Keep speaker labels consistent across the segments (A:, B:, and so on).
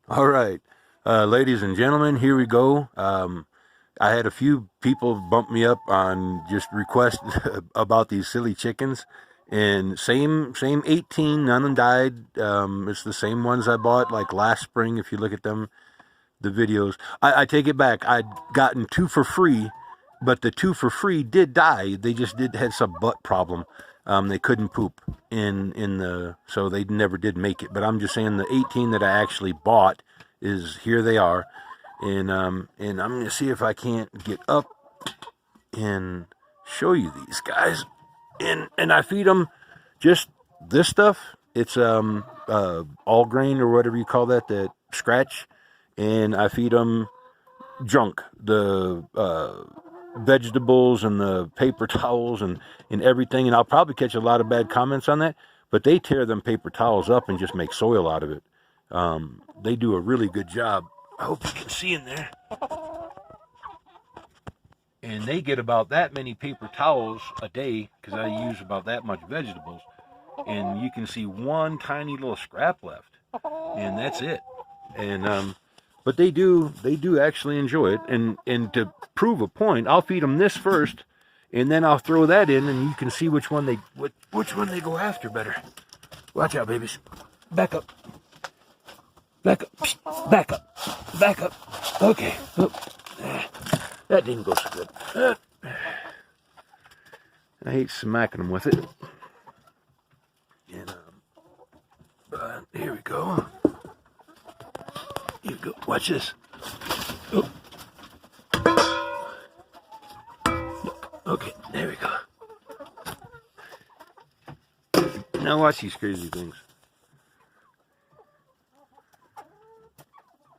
A: All right, ladies and gentlemen, here we go. I had a few people bump me up on just request about these silly chickens, and same 18. None of them died. It's the same ones I bought like last spring. If you look at them, the videos, I take it back. I'd gotten two for free, but the two for free did die. They just did had some butt problem. They couldn't poop in the, so they never did make it. But I'm just saying the 18 that I actually bought is here. They are, and I'm gonna see if I can't get up and show you these guys. And I feed them just this stuff. It's all grain or whatever you call that, that scratch, and I feed them junk, the vegetables and the paper towels and everything. And I'll probably catch a lot of bad comments on that, but they tear them paper towels up and just make soil out of it. They do a really good job. I hope you can see in there. And they get about that many paper towels a day because I use about that much vegetables. And you can see one tiny little scrap left, and that's it. And but they do actually enjoy it. And to prove a point, I'll feed them this first, and then I'll throw that in, and you can see which one they go after better. Watch out, babies. Back up. Back up. Back up. Back up. Okay. Oh. That didn't go so good. I hate smacking them with it. And here we go. Here we go. Watch this. Oh. Okay, there we go. Now watch these crazy things.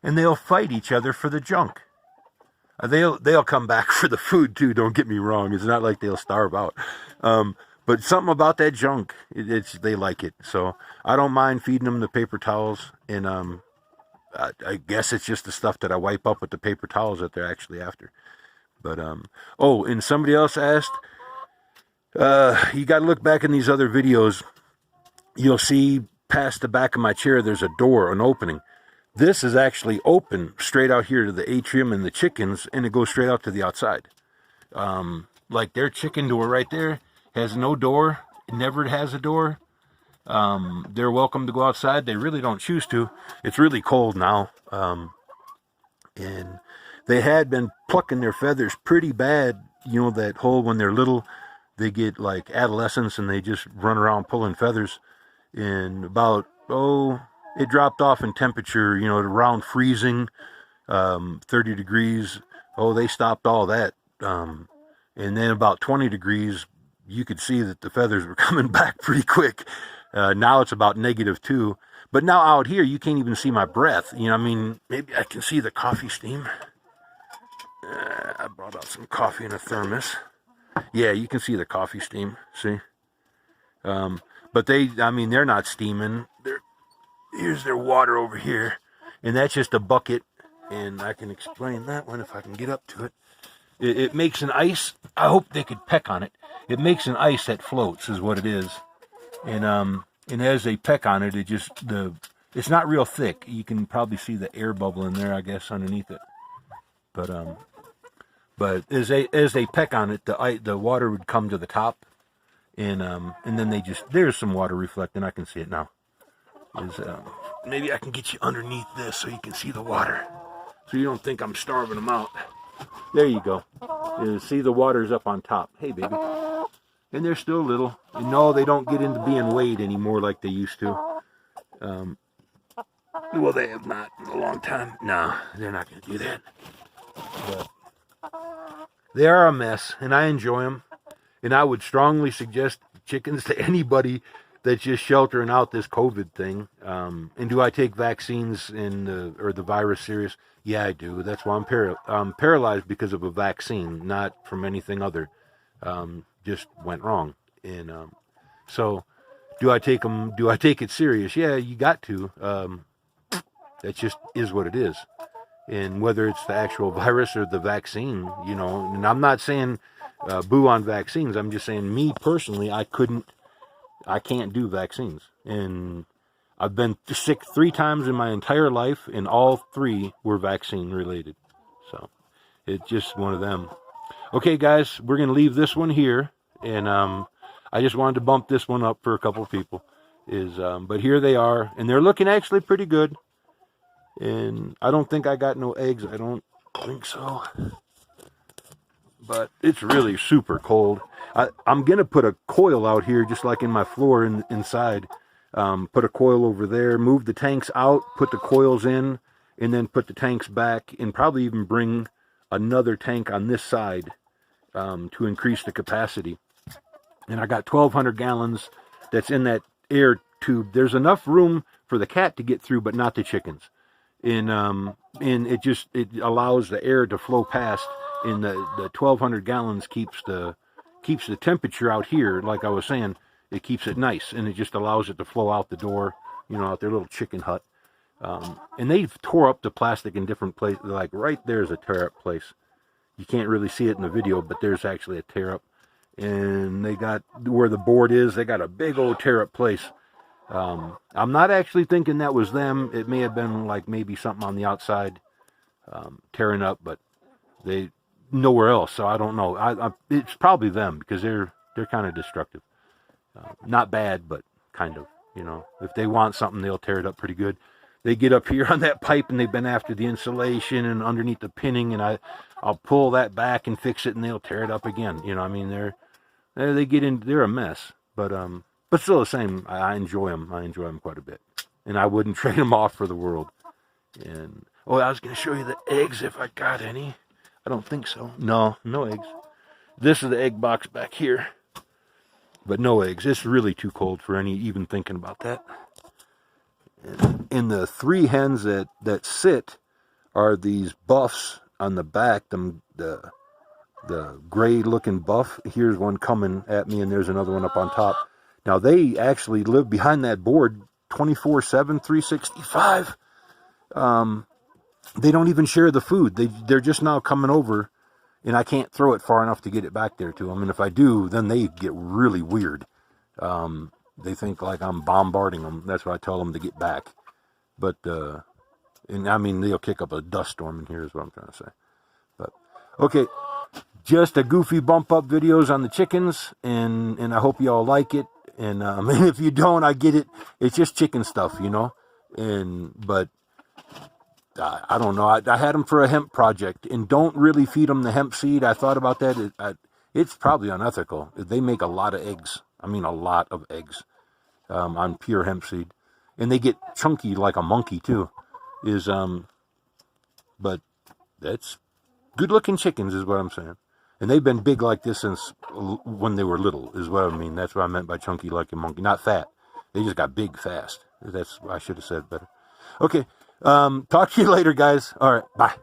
A: And they'll fight each other for the junk. They'll come back for the food too. Don't get me wrong. It's not like they'll starve out. But something about that junk, they like it. So I don't mind feeding them the paper towels. And I guess it's just the stuff that I wipe up with the paper towels that they're actually after. But oh, and somebody else asked, you got to look back in these other videos. You'll see past the back of my chair, there's a door, an opening. This is actually open straight out here to the atrium and the chickens, and it goes straight out to the outside. Like their chicken door right there has no door. It never has a door. They're welcome to go outside. They really don't choose to. It's really cold now. And they had been plucking their feathers pretty bad. You know, that whole, when they're little, they get like adolescence and they just run around pulling feathers. And about, it dropped off in temperature, you know, around freezing, 30 degrees. They stopped all that. And then about 20 degrees, you could see that the feathers were coming back pretty quick. Now it's about -2. But now out here, you can't even see my breath. You know, I mean, maybe I can see the coffee steam. I brought out some coffee in a thermos. Yeah, you can see the coffee steam. See? But they're not steaming. Here's their water over here, and that's just a bucket, and I can explain that one if I can get up to it. It makes an ice. I hope they could peck on it. It makes an ice that floats, is what it is. And as they peck on it, it's not real thick. You can probably see the air bubble in there, I guess, underneath it. But as they peck on it, the water would come to the top, and then there's some water reflecting. I can see it now. Maybe I can get you underneath this so you can see the water, so you don't think I'm starving them out. There you go. See, the water's up on top. Hey, baby. And they're still little. And no, they don't get into being weighed anymore like they used to. Well, they have not in a long time. No, they're not going to do that. But they are a mess, and I enjoy them. And I would strongly suggest chickens to anybody that's just sheltering out this COVID thing. And do I take vaccines or the virus serious? Yeah, I do. That's why I'm paralyzed because of a vaccine, not from anything other. Just went wrong. And so, do I take them? Do I take it serious? Yeah, you got to. That just is what it is. And whether it's the actual virus or the vaccine, you know, and I'm not saying boo on vaccines. I'm just saying, me personally, I can't do vaccines. And I've been sick 3 times in my entire life, and all 3 were vaccine related. So it's just one of them. Okay, guys, we're going to leave this one here, and I just wanted to bump this one up for a couple of people. But here they are, and they're looking actually pretty good. And I don't think I got no eggs. I don't think so. But it's really super cold. I'm going to put a coil out here, just like in my floor inside. Put a coil over there, move the tanks out, put the coils in, and then put the tanks back, and probably even bring another tank on this side to increase the capacity. And I got 1,200 gallons that's in that air tube. There's enough room for the cat to get through, but not the chickens. And it allows the air to flow past, and the 1,200 gallons keeps the temperature out here, like I was saying. It keeps it nice, and it just allows it to flow out the door, out their little chicken hut. And they've tore up the plastic in different places. Like right there's a tear up place. You can't really see it in the video, but there's actually a tear up. And they got where the board is, they got a big old tear up place. I'm not actually thinking that was them. It may have been like maybe something on the outside tearing up, but they nowhere else. So I don't know. It's probably them, because they're kind of destructive. Not bad, but kind of. If they want something, they'll tear it up pretty good. They get up here on that pipe, and they've been after the insulation and underneath the pinning, and I'll pull that back and fix it, and they'll tear it up again. I mean, they get in. They're a mess, but still the same. I enjoy them. I enjoy them quite a bit, and I wouldn't trade them off for the world. And I was going to show you the eggs if I got any. I don't think so. No eggs. This is the egg box back here, but no eggs. It's really too cold for even thinking about that. And the 3 hens that sit are these buffs on the back. The gray looking buff. Here's one coming at me, and there's another one up on top. Now, they actually live behind that board 24/7, 365. They don't even share the food. They're just now coming over, and I can't throw it far enough to get it back there to them. And if I do, then they get really weird. They think like I'm bombarding them. That's why I tell them to get back. But, and I mean, they'll kick up a dust storm in here is what I'm trying to say. But, okay. Just a goofy bump up videos on the chickens, and I hope you all like it. And if you don't, I get it. It's just chicken stuff, but I don't know. I had them for a hemp project, and don't really feed them the hemp seed. I thought about that. It's probably unethical. They make a lot of eggs. I mean, a lot of eggs on pure hemp seed, and they get chunky like a monkey too. But that's good looking chickens, is what I'm saying. And they've been big like this since when they were little, is what I mean. That's what I meant by chunky like a monkey. Not fat. They just got big fast. I should have said better. Okay. Talk to you later, guys. All right. Bye.